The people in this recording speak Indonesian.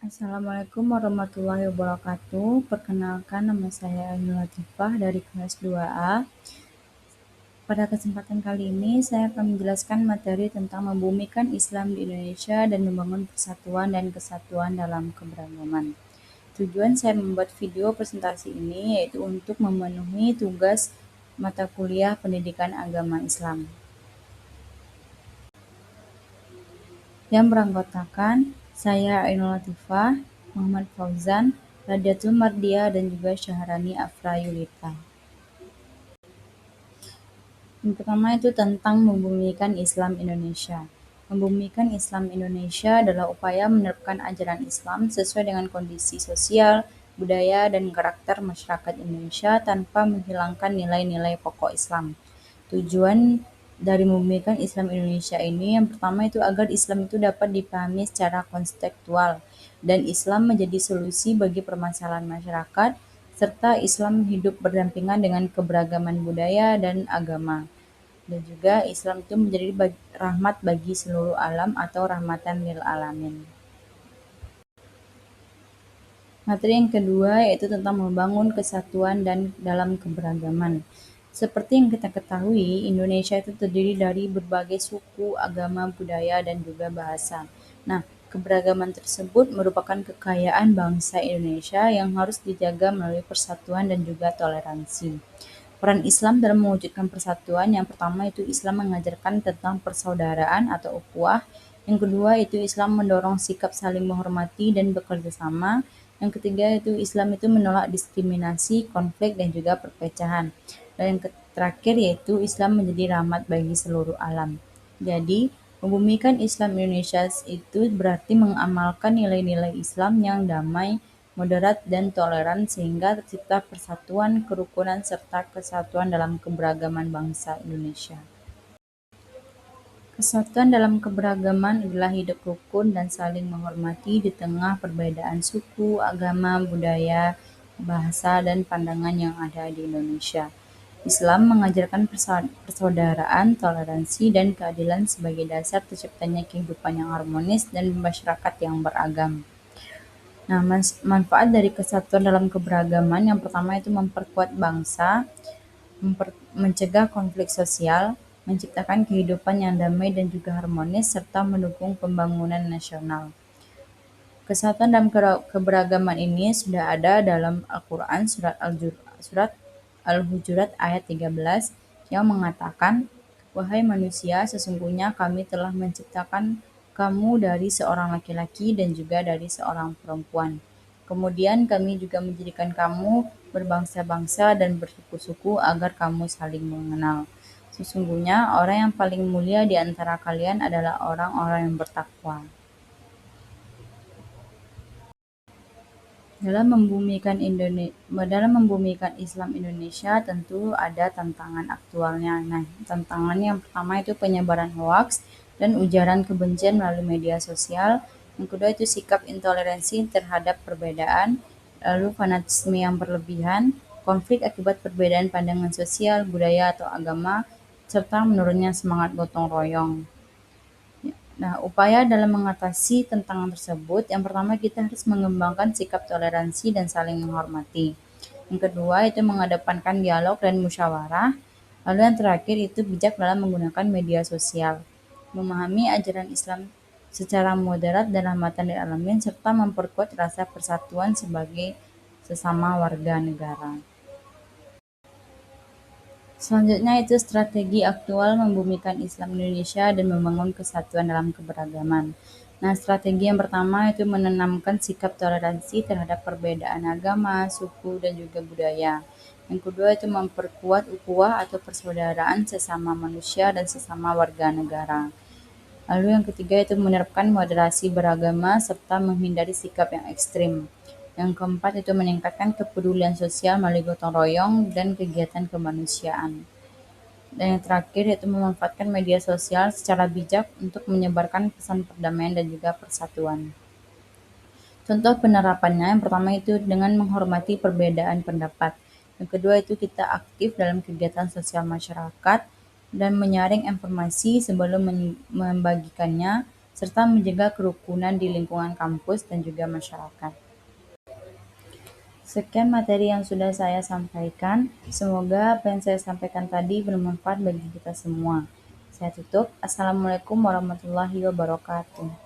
Assalamualaikum warahmatullahi wabarakatuh. Perkenalkan, nama saya Ainul Latifah dari kelas 2A. Pada kesempatan kali ini, saya akan menjelaskan materi tentang membumikan Islam di Indonesia dan membangun persatuan dan kesatuan dalam keberagaman. Tujuan saya membuat video presentasi ini yaitu untuk memenuhi tugas mata kuliah Pendidikan Agama Islam yang beranggotakan saya Ainul Latifah, Muhammad Fauzan, Radiatul Mardiah, dan juga Syahrani Afra Yulita. Yang pertama itu tentang membumikan Islam Indonesia. Membumikan Islam Indonesia adalah upaya menerapkan ajaran Islam sesuai dengan kondisi sosial, budaya, dan karakter masyarakat Indonesia tanpa menghilangkan nilai-nilai pokok Islam. Tujuan dari membumikan Islam Indonesia ini yang pertama itu agar Islam itu dapat dipahami secara kontekstual dan Islam menjadi solusi bagi permasalahan masyarakat serta Islam hidup berdampingan dengan keberagaman budaya dan agama. Dan juga Islam itu menjadi rahmat bagi seluruh alam atau rahmatan lil alamin. Materi yang kedua yaitu tentang membangun kesatuan dan dalam keberagaman. Seperti yang kita ketahui, Indonesia itu terdiri dari berbagai suku, agama, budaya, dan juga bahasa. Nah, keberagaman tersebut merupakan kekayaan bangsa Indonesia yang harus dijaga melalui persatuan dan juga toleransi. Peran Islam dalam mewujudkan persatuan, yang pertama itu Islam mengajarkan tentang persaudaraan atau ukhuwah, yang kedua itu Islam mendorong sikap saling menghormati dan bekerja sama, yang ketiga itu Islam itu menolak diskriminasi, konflik, dan juga perpecahan, dan yang terakhir yaitu Islam menjadi rahmat bagi seluruh alam. Jadi, membumikan Islam Indonesia itu berarti mengamalkan nilai-nilai Islam yang damai, moderat, dan toleran sehingga tercipta persatuan, kerukunan, serta kesatuan dalam keberagaman bangsa Indonesia. Kesatuan dalam keberagaman adalah hidup rukun dan saling menghormati di tengah perbedaan suku, agama, budaya, bahasa, dan pandangan yang ada di Indonesia. Islam mengajarkan persaudaraan, toleransi, dan keadilan sebagai dasar terciptanya kehidupan yang harmonis dan masyarakat yang beragam. Nah, manfaat dari kesatuan dalam keberagaman yang pertama itu memperkuat bangsa, mencegah konflik sosial, menciptakan kehidupan yang damai dan juga harmonis, serta mendukung pembangunan nasional. Kesatuan dalam keberagaman ini sudah ada dalam Al-Quran surat Al-Hujurat ayat 13 yang mengatakan, "Wahai manusia, sesungguhnya kami telah menciptakan kamu dari seorang laki-laki dan juga dari seorang perempuan. Kemudian kami juga menjadikan kamu berbangsa-bangsa dan bersuku-suku agar kamu saling mengenal. Sesungguhnya orang yang paling mulia di antara kalian adalah orang-orang yang bertakwa." Dalam membumikan Islam Indonesia tentu ada tantangan aktualnya. Nah, tantangan yang pertama itu penyebaran hoaks dan ujaran kebencian melalui media sosial. Yang kedua itu sikap intoleransi terhadap perbedaan, lalu fanatisme yang berlebihan, konflik akibat perbedaan pandangan sosial, budaya atau agama, serta menurunnya semangat gotong royong. Nah, upaya dalam mengatasi tantangan tersebut, yang pertama kita harus mengembangkan sikap toleransi dan saling menghormati. Yang kedua itu mengedepankan dialog dan musyawarah. Lalu yang terakhir itu bijak dalam menggunakan media sosial. Memahami ajaran Islam secara moderat dan rahmatan lil alamin serta memperkuat rasa persatuan sebagai sesama warga negara. Selanjutnya itu strategi aktual membumikan Islam Indonesia dan membangun kesatuan dalam keberagaman. Nah, strategi yang pertama itu menanamkan sikap toleransi terhadap perbedaan agama, suku, dan juga budaya. Yang kedua itu memperkuat ukhuwah atau persaudaraan sesama manusia dan sesama warga negara. Lalu yang ketiga itu menerapkan moderasi beragama serta menghindari sikap yang ekstrim. Yang keempat itu meningkatkan kepedulian sosial melalui gotong royong dan kegiatan kemanusiaan. Dan yang terakhir yaitu memanfaatkan media sosial secara bijak untuk menyebarkan pesan perdamaian dan juga persatuan. Contoh penerapannya yang pertama itu dengan menghormati perbedaan pendapat. Yang kedua itu kita aktif dalam kegiatan sosial masyarakat dan menyaring informasi sebelum membagikannya serta menjaga kerukunan di lingkungan kampus dan juga masyarakat. Sekian materi yang sudah saya sampaikan. Semoga apa yang saya sampaikan tadi bermanfaat bagi kita semua. Saya tutup. Assalamualaikum warahmatullahi wabarakatuh.